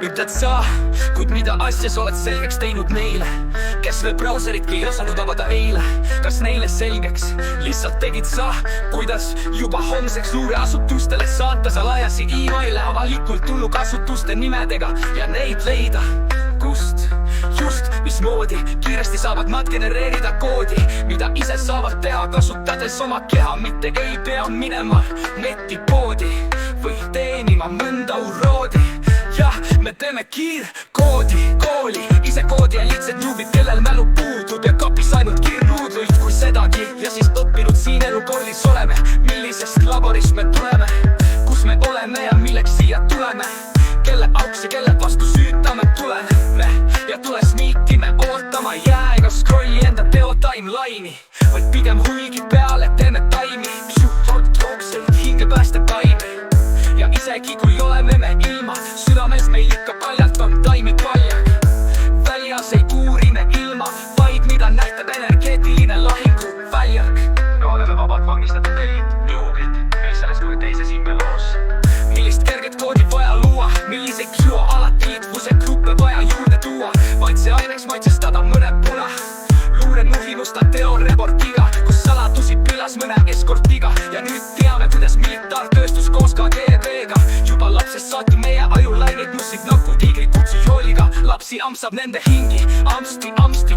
ütled sa, kuid mida asja sa oled selgeks teinud neile, kes veel brauseritki ei osanud avada eile? Kas neile selgeks lihtsalt tegid sa, kuidas juba homseks luureasutustele saata salajasi emaile avalikult tulnukasutuste nimedega ja neid leida? Kust, just, mismoodi kiiresti saavad nad genereerida koodi, mida ise saavad teha, kasutades oma keha, mitte ei pea minema netipoodi või teenima mõnda uroodi. Jah, me teeme kiirkoodi, kooli, ise koodi ja lihtsalt juubid, kellel mälu puudub ja kapis ainult kiirnuudluid, kui sedagi. Ja siis õppinud siin elukoolis oleme, millisest laborist me tuleme, kus me oleme ja milleks siia tuleme, kelle auks ja kelle vastu süütame tuleme ja tule sniikime ootama jää ega scrolli enda teo timeline'i, vaid pigem hulgi peale teeme taimi, psühhotroogselt hinge pääste taimi. Ja isegi kui oleme me ilma, südames meil ikka paljalt on taimi paljak. Väljas ei uuri me ilma, vaid mida nähtab energeetiline lahinguväljak. Me oleme vabad vangistatud eliitjuubid, meil selles kui teises immeloos. Millist kerget koodi vaja luua, milliseid psühhoalatiivuse gruppe vaja juurde tuua, vaid see aineks maitsestada mõne puna. Luure nuhinusta teoreportiga, kus saladusi pilas mõne eskortiga. Ja nüüd teame, kuidas militaartööstus koos KGB-ga juba lapsest saati meie ajulainid nussid nagu tiigri kutsujooliga. Lapsi amsab nende hingi, amsti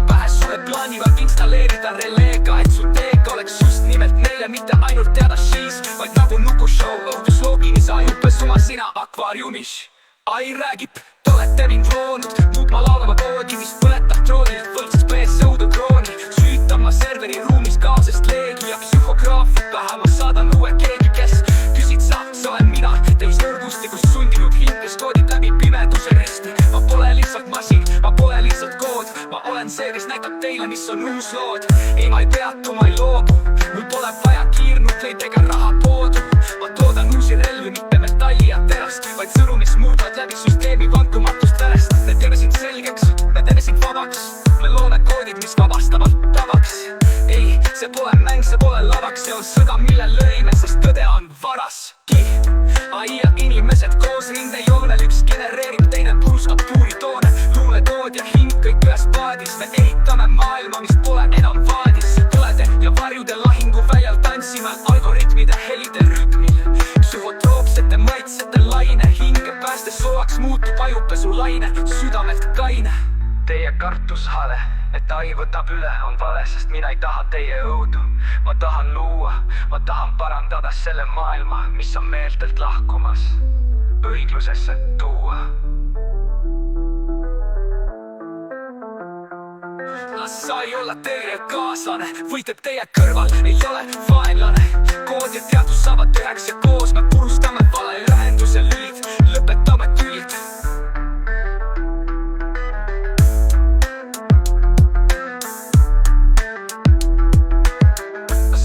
pähe sulle plaanivad installeerida releega, et su teega oleks just nimelt neile, mitte ainult teada siis, vaid nagu nukushow õhtusloogi, sa juppes oma sina akvaariumis. Ai räägib, te olete mind loonud, muud ma laulama koodi, mis põletab troonilt võltsas PS õudukrooni. Süütan ma serveri ruumis kaosest leegi ja psühhograafid pähe ma saadan uue keegi, kes küsid sa olen mina, teist võrgustikust sundinud hinges koodid läbi pimeduse resti. Ma pole lihtsalt masin, ma pole lihtsalt kood, ma olen see, kes näitab teile, mis on uus lood. Ei, ma ei peatu, ma ei loobu, mul pole vaja kiirnutleid ega rahapoodu. Ma toodan uusi relvi, mitte metalli ja terast, vaid sõnu, mis muudavad läbi süsteemi vankumatust verest. Me teeme sind selgeks, me teeme sind vabaks, me loome koodid, mis vabastavad tavaks. Ei, see pole mäng, see pole lavaks, see on sõda, mille lõime, sest tõde on varaski. Ai ja inimesed koos rindejoonel, üks genereerib, teine purustab puuritoone. Luuletood ja hing kõik ühes paadis, me ehitame maailma, mis pole enam vaadis. Põlede ja varjude lahinguväljal tantsime algoritmide helide rütmil. Psühhotroopsete maitsete laine, hinge pääste soaks muutub ajupesu laine, südamed kaine. Teie kartushale, et ai võtab üle, on vale, sest mina ei taha teie õudu. Ma tahan luua, ma tahan parandada selle maailma, mis on meeltelt lahkumas, õiglusesse tuua. Sa ei olla teie kaaslane, võitleb teie kõrval, ei ole vaenlane. Kood ja teadus saavad üheks ja koos me purustame valeühenduse lülid, lõpetame tülid.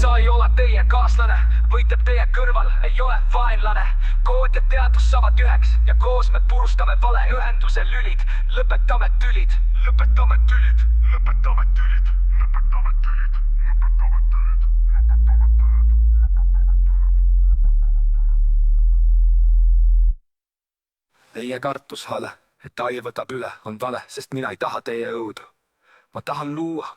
Sa ei ole teie kaaslane, võitleb teie kõrval, ei ole vaenlane. Kood ja teadus saavad üheks ja koos me purustame valeühenduse lülid, lõpetame tülid. Lõpetame tülid, lõpetame tülid, lõpetame tülid, lõpetame tülid, lõpetame tülid. Teie kartushale, et ai võtab üle, on vale, sest mina ei taha teie õudu. Ma tahan luua.